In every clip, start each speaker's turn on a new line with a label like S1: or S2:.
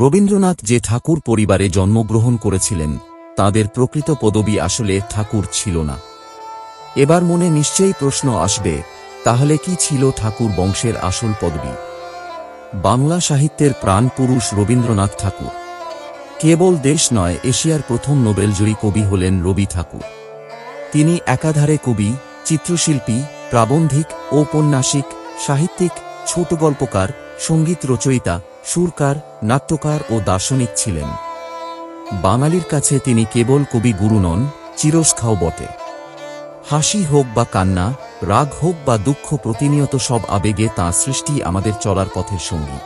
S1: রবীন্দ্রনাথ যে ঠাকুর পরিবারে জন্মগ্রহণ করেছিলেন তাদের প্রকৃত পদবি আসলে ঠাকুর ছিল না। এবার মনে নিশ্চয়ই প্রশ্ন আসবে, তাহলে কি ছিল ঠাকুর বংশের আসল পদবি? বাংলা সাহিত্যের প্রাণপুরুষ রবীন্দ্রনাথ ঠাকুর। কেবল দেশ নয়, এশিয়ার প্রথম নোবেলজয়ী কবি হলেন রবি ঠাকুর। তিনি একাধারে কবি, চিত্রশিল্পী, প্রাবন্ধিক, ঔপন্যাসিক, সাহিত্যিক, ছোট গল্পকার, সঙ্গীত রচয়িতা, সুরকার, নাট্যকার ও দার্শনিক ছিলেন। বাঙালির কাছে তিনি কেবল কবি গুরু নন, চিরস্থায়ী বটে। হাসি হোক বা কান্না, রাগ হোক বা দুঃখ, প্রতিনিয়ত সব আবেগে তাঁর সৃষ্টি আমাদের চলার পথের সঙ্গী।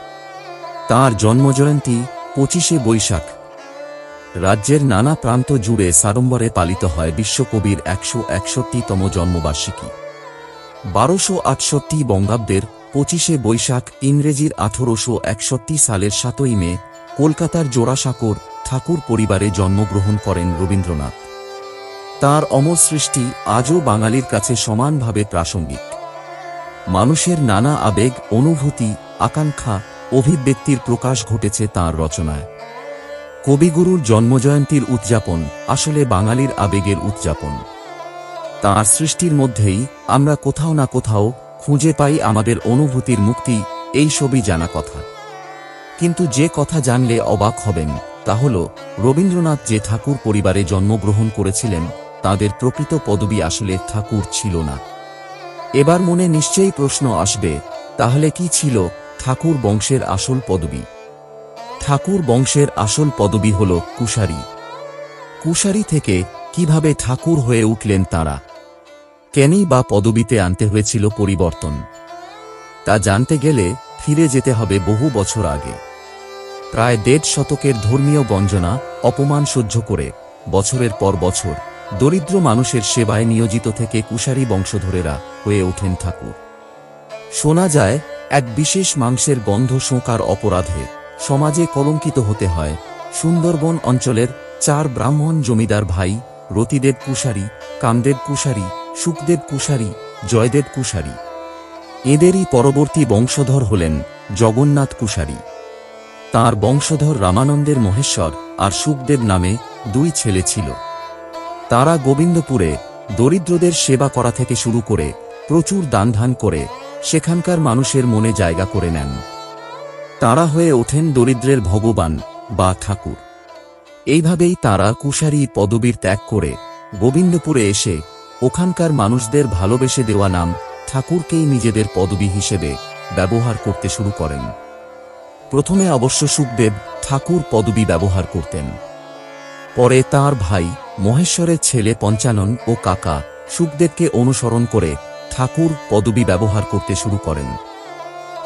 S1: তাঁর জন্মজয়ন্তী 25শে বৈশাখ। রাজ্যের নানা প্রান্ত জুড়ে সাড়ম্বরে পালিত হয় বিশ্বকবির 161তম জন্মবার্ষিকী। 1268 বঙ্গাব্দের 25শে বৈশাখ, ইংরেজির 1861 সালের 7ই মে, কলকাতার জোড়াসাঁকোর ঠাকুর পরিবারে জন্মগ্রহণ করেন রবীন্দ্রনাথ। তাঁর অমর সৃষ্টি আজও বাঙালির কাছে সমানভাবে প্রাসঙ্গিক। মানুষের নানা আবেগ, অনুভূতি, আকাঙ্ক্ষা, অভিব্যক্তির প্রকাশ ঘটেছে তাঁর রচনায়। কবিগুরুর জন্মজয়ন্তীর উদযাপন আসলে বাঙালির আবেগের উদযাপন। তাঁর সৃষ্টির মধ্যেই আমরা কোথাও না কোথাও খুঁজে পাই আমাদের অনুভূতির মুক্তি। এই সবই জানা কথা, কিন্তু যে কথা জানলে অবাক হবেন তা হল রবীন্দ্রনাথ যে ঠাকুর পরিবারে জন্মগ্রহণ করেছিলেন তাদের প্রকৃত পদবি আসলে ঠাকুর ছিল না। এবার মনে নিশ্চয়ই প্রশ্ন আসবে, তাহলে কি ছিল ঠাকুর বংশের আসল পদবি? ঠাকুর বংশের আসল পদবি হল কুশারি। কুশারি থেকে কিভাবে ঠাকুর হয়ে উঠলেন তাঁরা? কেনই বা পদবিতে আনতে হয়েছিল পরিবর্তন? তা জানতে গেলে ফিরে যেতে হবে বহু বছর আগে। প্রায় 1.5 শতকের ধর্মীয় বঞ্চনা, অপমান সহ্য করে বছরের পর বছর দরিদ্র মানুষের সেবায় নিয়োজিত থেকে কুশারি বংশধরেরা হয়ে ওঠেন ঠাকুর। শোনা যায়, এক বিশেষ মাংসের গন্ধ শোঁকার অপরাধে সমাজে কলঙ্কিত হতে হয় সুন্দরবন অঞ্চলের 4 ব্রাহ্মণ জমিদার ভাই, রতিদেব কুশারি, কামদেব কুশারি, সুখদেব কুশারি, জয়দেব কুশারি। এদেরই পরবর্তী বংশধর হলেন জগন্নাথ কুশারি। তাঁর বংশধর রামানন্দের মহেশ্বর আর সুখদেব নামে 2 ছেলে ছিল। তাঁরা গোবিন্দপুরে দরিদ্রদের সেবা করা থেকে শুরু করে প্রচুর দানধান করে সেখানকার মানুষের মনে জায়গা করে নেন। তাঁরা হয়ে ওঠেন দরিদ্রের ভগবান বা ঠাকুর। এইভাবেই তাঁরা কুশারি পদবীর ত্যাগ করে গোবিন্দপুরে এসে ওখানকার মানুষদের ভালোবেসে দেওয়া নাম ঠাকুরকেই নিজেদের পদবী হিসেবে ব্যবহার করতে শুরু করেন। প্রথমে অবশ্য সুখদেব ঠাকুর পদবী ব্যবহার করতেন। পরে তাঁর ভাই মহেশ্বরের ছেলে পঞ্চানন ও কাকা সুখদেবকে অনুসরণ করে ঠাকুর পদবী ব্যবহার করতে শুরু করেন।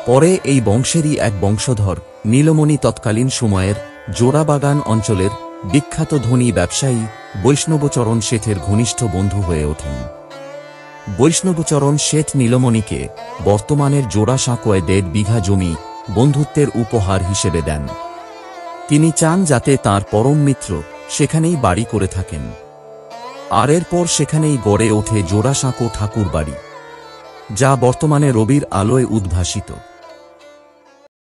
S1: পরে এই বংশেরই এক বংশধর নীলমণি তৎকালীন সময়ের জোড়াবাগান অঞ্চলের বিখ্যাত ধনী ব্যবসায়ী বৈষ্ণবচরণ শেঠের ঘনিষ্ঠ বন্ধু হয়ে ওঠেন। বৈষ্ণবচরণ শেঠ নীলমণিকে বর্তমানের জোড়াসাঁকোয় 1.5 বিঘা জমি বন্ধুত্বের উপহার হিসেবে দেন। তিনি চান যাতে তাঁর পরম মিত্র সেখানেই বাড়ি করে থাকেন। আর এরপর সেখানেই গড়ে ওঠে জোড়াসাঁকো ঠাকুর বাড়ি, যা বর্তমানে রবির আলোয় উদ্ভাসিত।